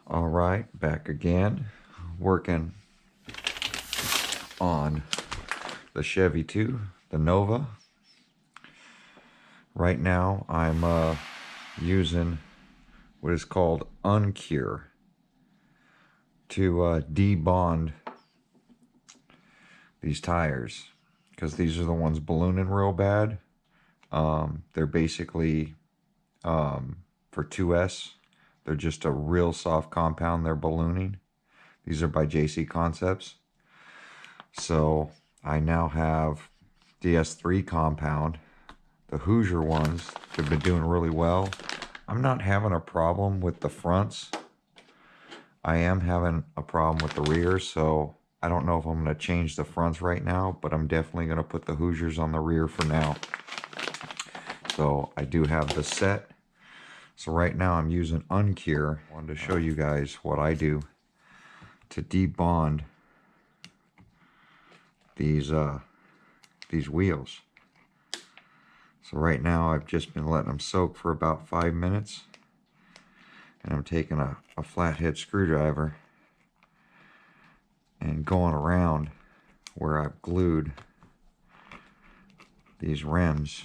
All right, back again, working on the Chevy 2, the Nova. Right now, I'm using what is called Uncure to debond these tires, because these are the ones ballooning real bad. They're basically for 2S. They're just a real soft compound. They're ballooning. These are by JC Concepts. So I now have DS3 compound. The Hoosier ones have been doing really well. I'm not having a problem with the fronts. I am having a problem with the rear, so I don't know if I'm going to change the fronts right now, but I'm definitely going to put the Hoosiers on the rear for now. So I do have the set. So right now I'm using Uncure. I wanted to show you guys what I do to debond these wheels. So right now I've just been letting them soak for about 5 minutes, and I'm taking a flathead screwdriver and going around where I've glued these rims,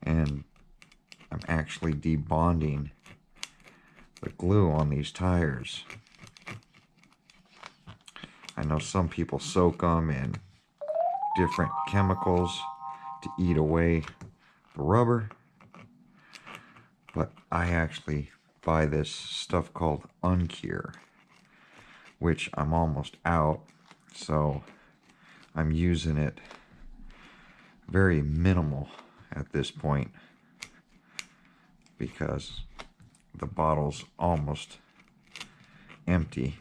and I'm actually debonding the glue on these tires. I know some people soak them in different chemicals to eat away the rubber, but I actually buy this stuff called Uncure, which I'm almost out, so I'm using it very minimal at this point because the bottle's almost empty.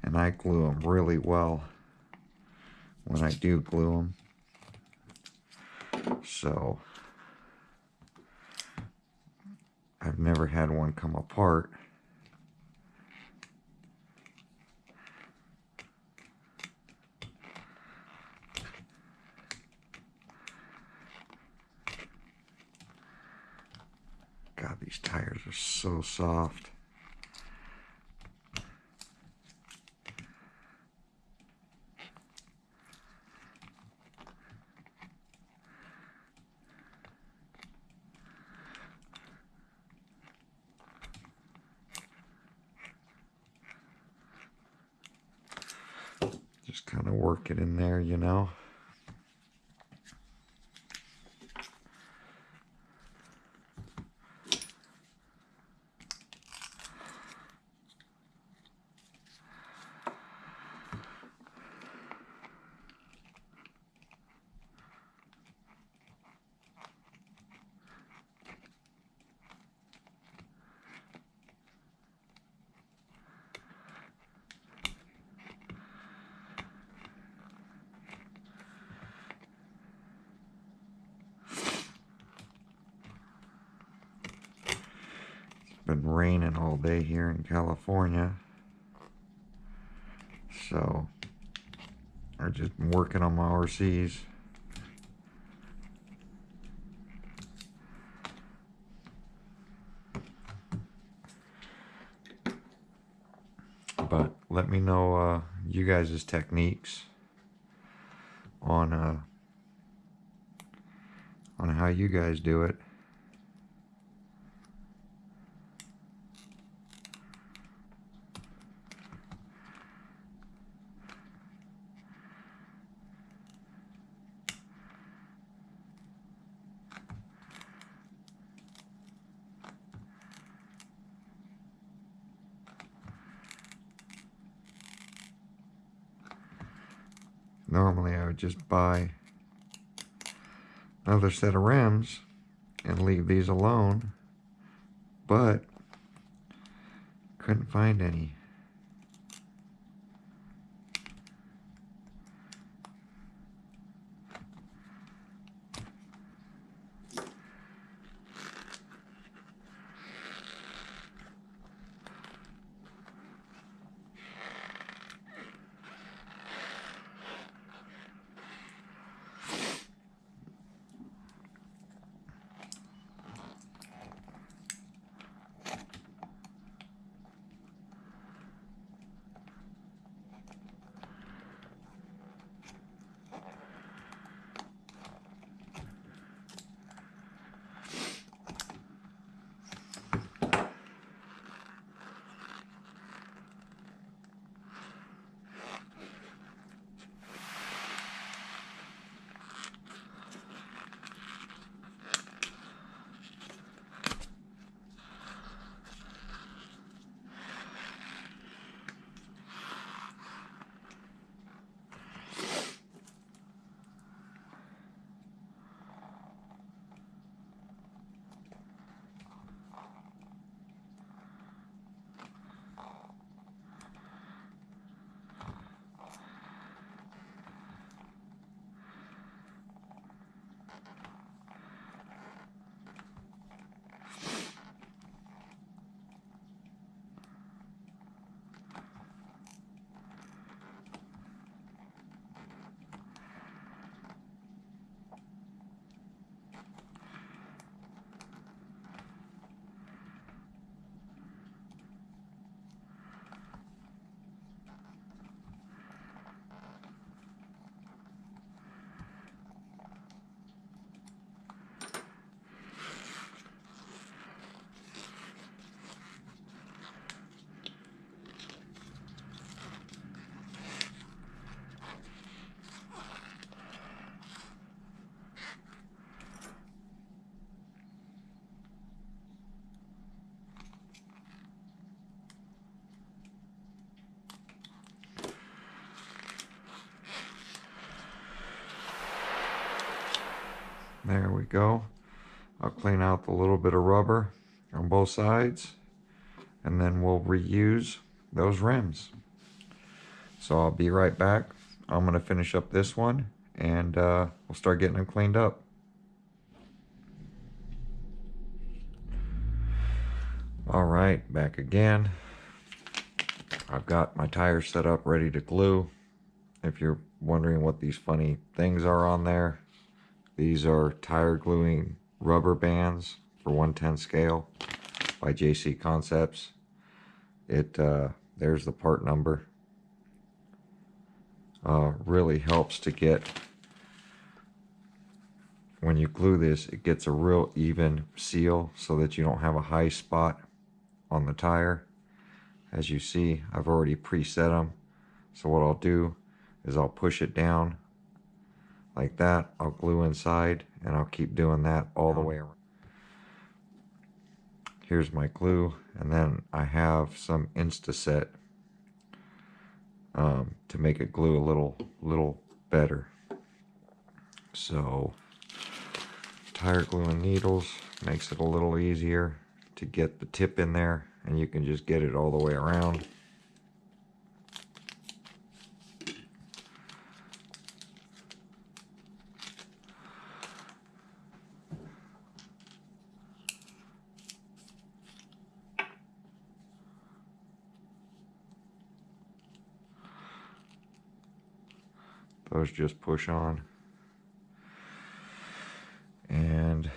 And I glue them really well when I do glue them. So I've never had one come apart. God, these tires are so soft. Just kind of work it in there, you know. Been raining all day here in California, so I've just been working on my RCs. But let me know you guys' techniques on how you guys do it. Normally I would just buy another set of rims and leave these alone, but couldn't find any. There we go. I'll clean out the little bit of rubber on both sides, and then we'll reuse those rims. So I'll be right back. I'm gonna finish up this one, and we'll start getting them cleaned up. All right, back again. I've got my tires set up ready to glue. If you're wondering what these funny things are on there, these are tire gluing rubber bands for 1/10 scale by JC Concepts. There's the part number. Really helps to get, when you glue this, it gets a real even seal so that you don't have a high spot on the tire. As you see, I've already preset them. So what I'll do is I'll push it down like that. I'll glue inside, and I'll keep doing that all the way around. Here's my glue, and then I have some Instaset to make it glue a little better. So tire glue and needles makes it a little easier to get the tip in there, and you can just get it all the way around. Those just push on. And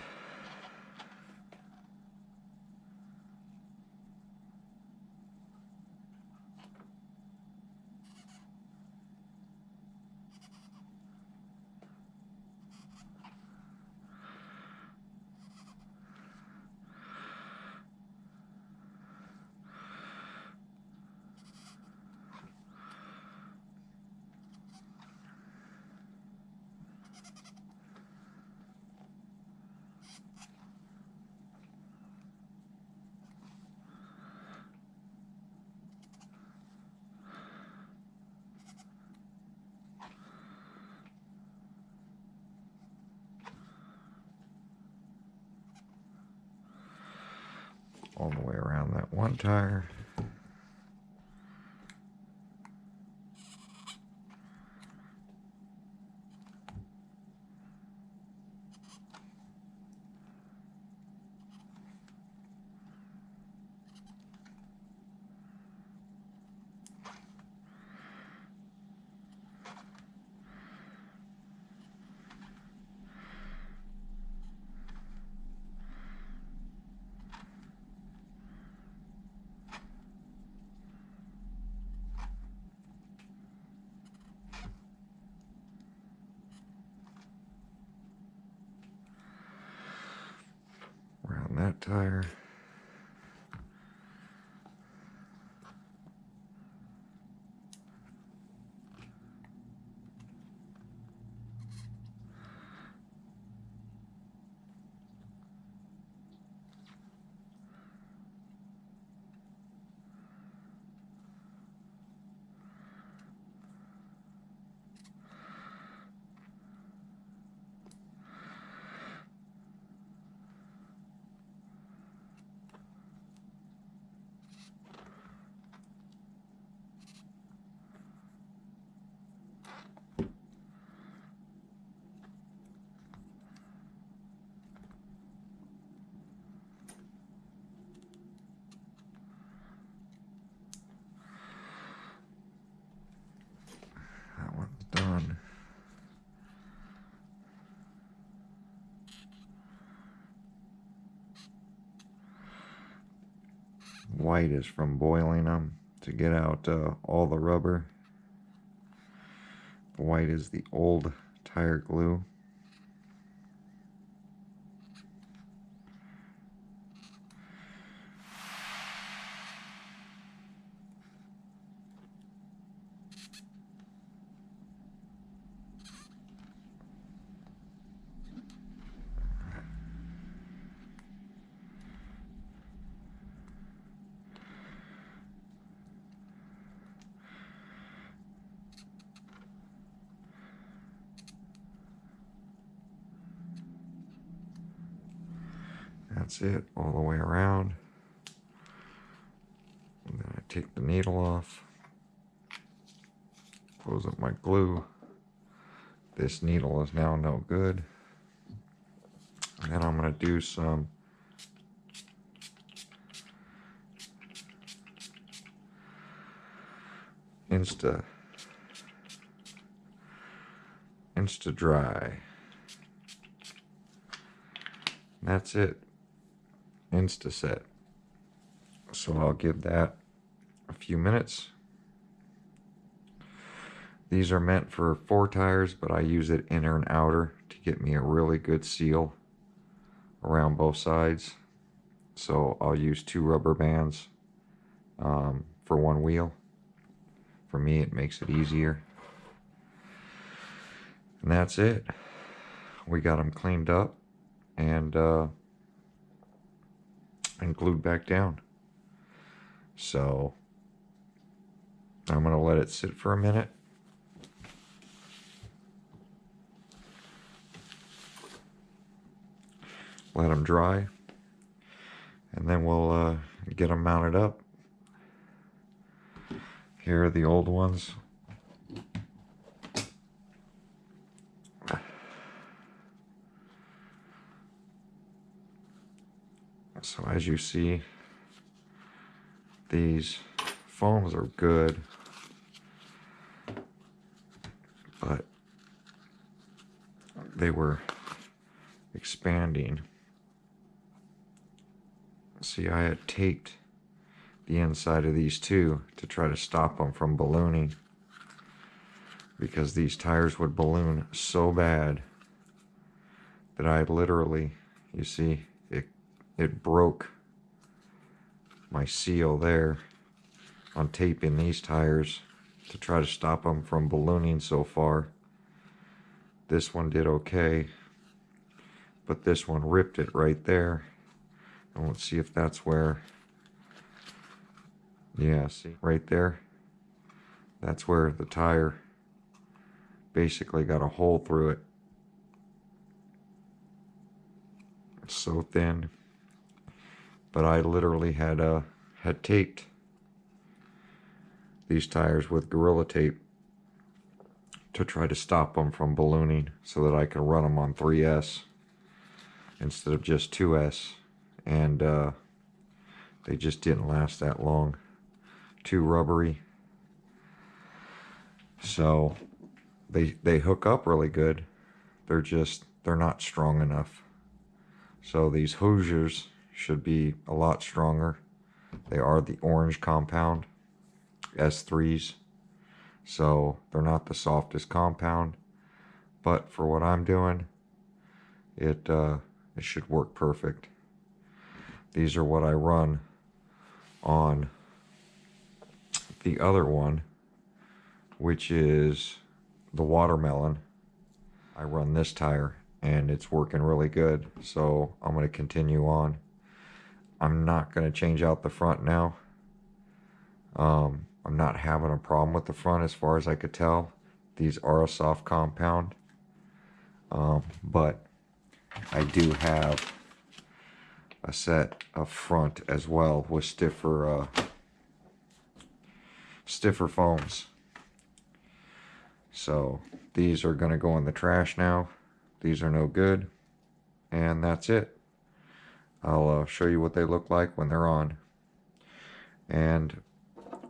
all the way around that one tire. Around that tire. That one's done. White is from boiling them to get out all the rubber. The white is the old tire glue. That's it, all the way around. And then I take the needle off, close up my glue. This needle is now no good. And then I'm going to do some Insta dry. That's it. Insta set. So I'll give that a few minutes. These are meant for 4 tires, but I use it inner and outer to get me a really good seal around both sides. So I'll use 2 rubber bands for 1 wheel. For me, it makes it easier. And that's it. We got them cleaned up and glued back down. So I'm going to let it sit for a minute. Let them dry. And then we'll get them mounted up. Here are the old ones. So as you see, these foams are good, but they were expanding. See, I had taped the inside of these two to try to stop them from ballooning, because these tires would balloon so bad that I literally, you see, it broke my seal there on taping these tires to try to stop them from ballooning so far. This one did okay, but this one ripped it right there. And let's see if that's where, yeah, see right there, that's where the tire basically got a hole through it. It's so thin. But I literally had taped these tires with Gorilla Tape to try to stop them from ballooning so that I could run them on 3S instead of just 2S. And they just didn't last that long. Too rubbery. So they hook up really good. They're not strong enough. So these Hoosiers should be a lot stronger. They are the orange compound S3s, so they're not the softest compound, but for what I'm doing, it should work perfect. These are what I run on the other one, which is the watermelon. I run this tire and it's working really good, so I'm going to continue on. I'm not going to change out the front now. I'm not having a problem with the front as far as I could tell. These are a soft compound. But I do have a set of front as well with stiffer foams. So these are going to go in the trash now. These are no good. And that's it. I'll show you what they look like when they're on. And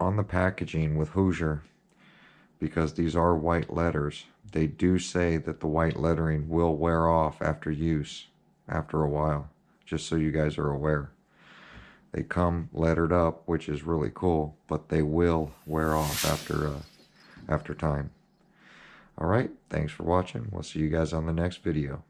on the packaging with Hoosier, because these are white letters, they do say that the white lettering will wear off after use, after a while, just so you guys are aware. They come lettered up, which is really cool, but they will wear off after time. Alright, thanks for watching. We'll see you guys on the next video.